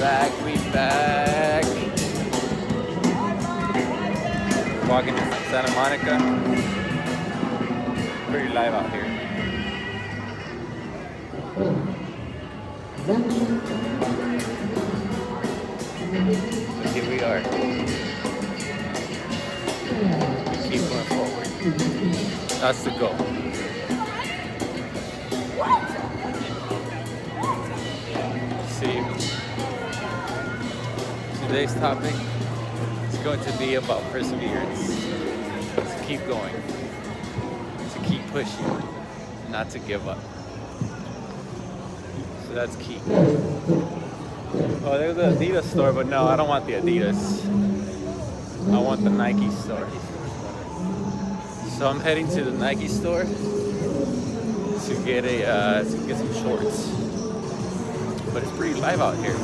We back. Walking to Santa Monica. Pretty live out here. But here we are. Keep going forward. That's the goal. See, today's topic is going to be about perseverance. To keep going, to keep pushing, not to give up. So that's key. Oh, there's the Adidas store, but no, I don't want the Adidas. I want the Nike store. So I'm heading to the Nike store to get some shorts. But it's pretty live out here.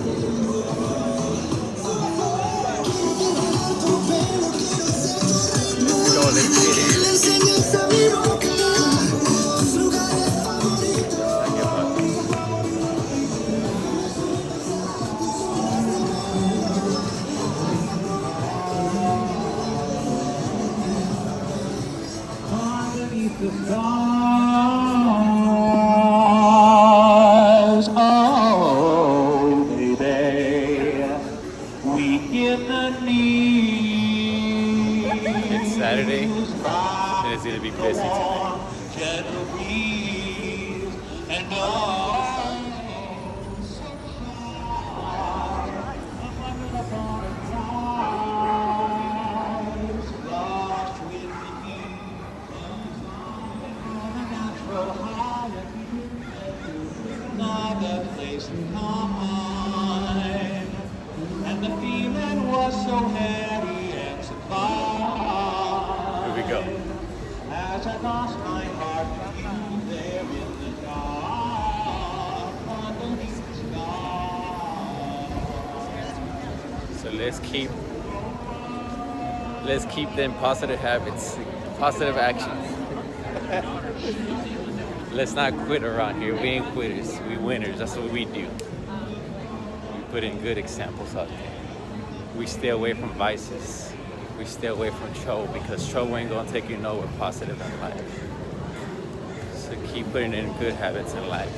Let's go, let's get in. Underneath the stars, oh baby, we in the need. It's Saturday, and it's gonna be busy tonight. Gentle breeze and another place in time, and the feeling was so heavy and sublime. Here we go. As I lost my heart to you there in the dark, underneath the stars. So let's keep them positive habits, positive actions. Let's not quit around here. We ain't quitters. We winners. That's what we do. We put in good examples out there. We stay away from vices. We stay away from trouble because trouble ain't gonna take you nowhere positive in life. So keep putting in good habits in life.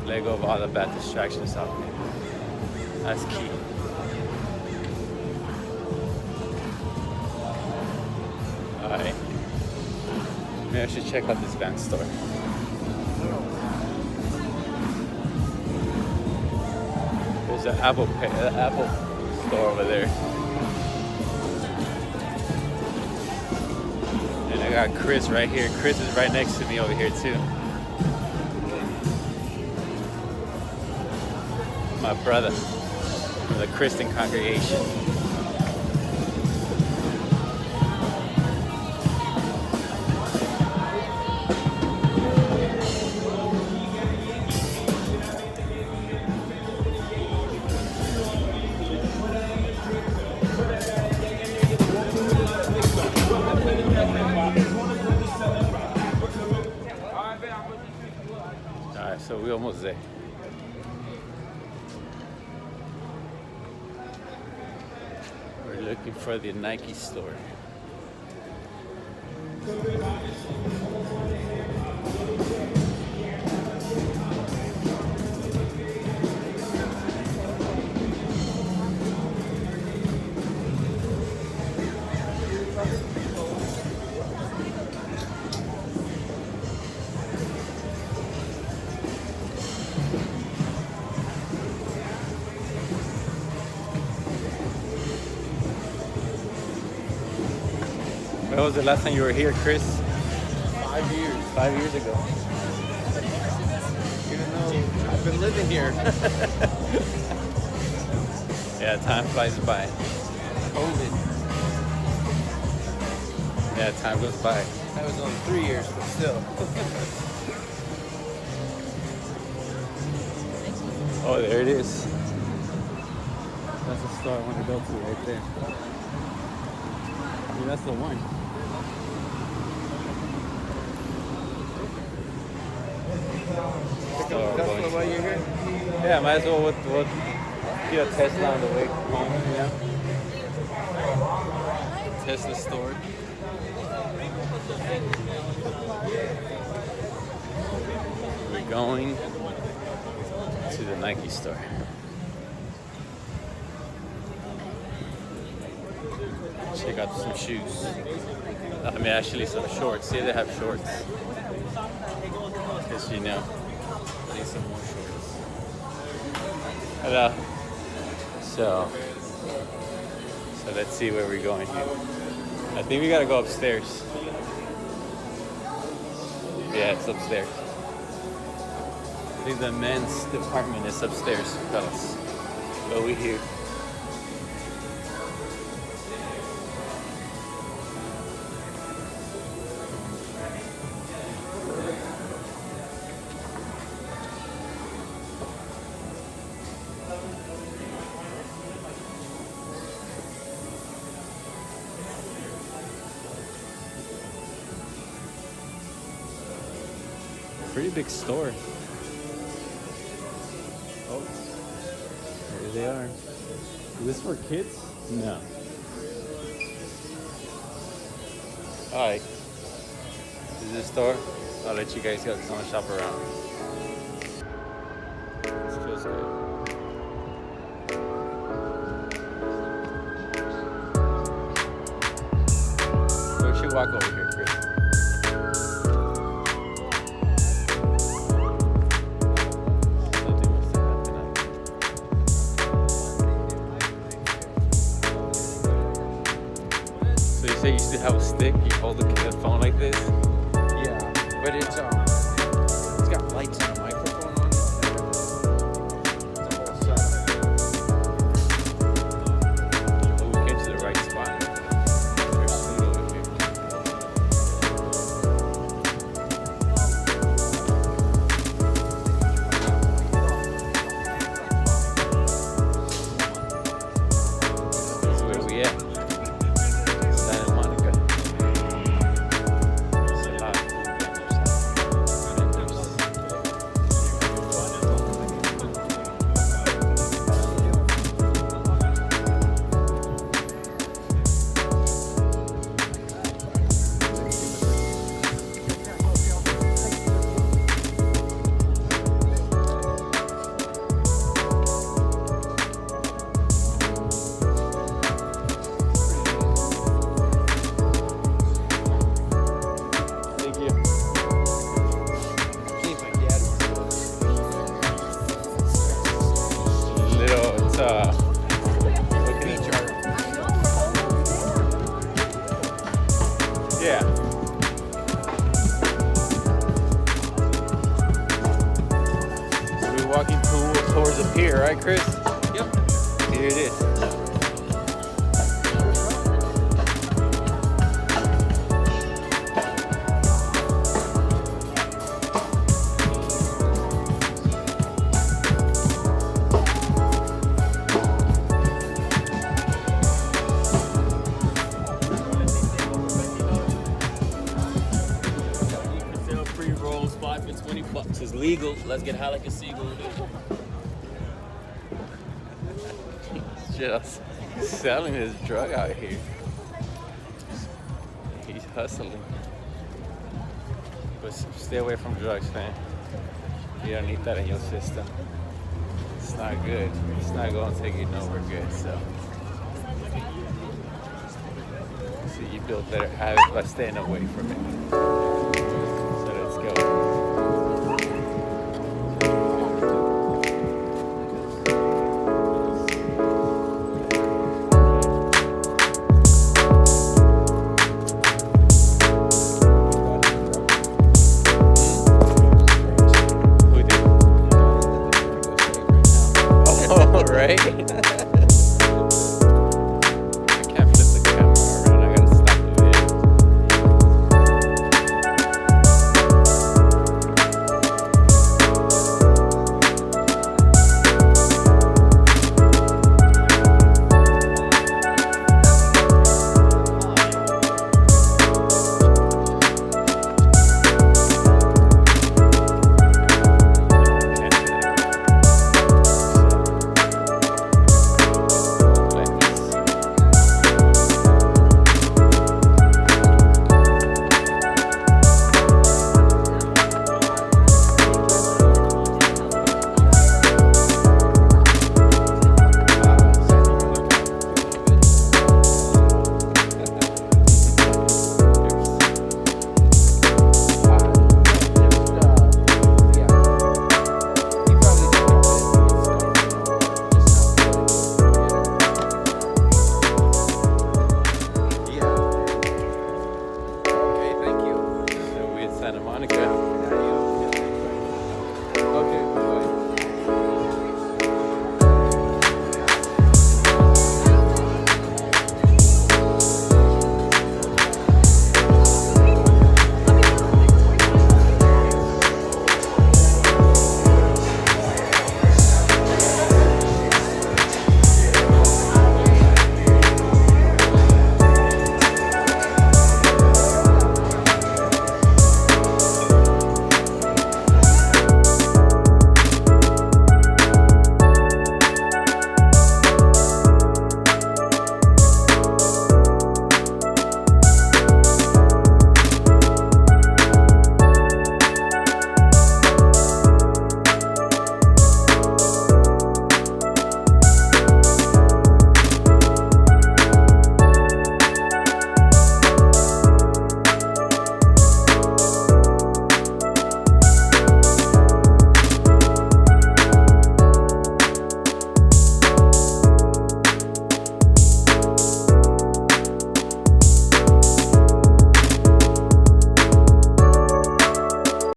Let go of all the bad distractions out there. That's key. Alright. Maybe I should check out this Vans store. There's an Apple store over there. And I got Chris right here. Chris is right next to me over here too. My brother from the Christian congregation. Alright, so we're almost there. We're looking for the Nike store. When was the last time you were here, Chris? 5 years. 5 years ago. Even though I've been living here. Yeah, time flies by. COVID. Yeah, time goes by. That was only 3 years, but still. Oh, there it is. That's the store I want to go to right there. Yeah, that's the one. That's why you're here? Yeah, might as well. What Get a Tesla on the way home, you know? Tesla store. We're going to the Nike store. Check out some shoes. I mean, actually some shorts. See, they have shorts. Because you know, I need some more shorts. Hello. So let's see where we're going here. I think we gotta go upstairs. Yeah, it's upstairs. I think the men's department is upstairs, fellas. But we're here. Pretty big store. Oh, there they are. Is this for kids? No. Alright. This is the store. I'll let you guys go because I want to shop around. This feels good. So we should walk over here, Chris. So you say you still have a stick? You hold the phone like this? Yeah, but it's got lights and a microphone on it. It's a whole setup. Oh, we came to the right spot. There's food over here. This is where we at. Santa Monica. There's a lot of food vendors. Thank you. Seems like Dad Little, it's looking at your, yeah. So we're walking towards the pier, right, Chris? Yep. Here it is. Sell pre-rolls, 5 for $20. It's legal. Let's get high like a seagull. Just selling his drug out here. He's hustling. But stay away from drugs, man. You don't need that in your system. It's not good. It's not going to take you nowhere good. So you build better habits by staying away from it. So let's go. Who did? Oh, right?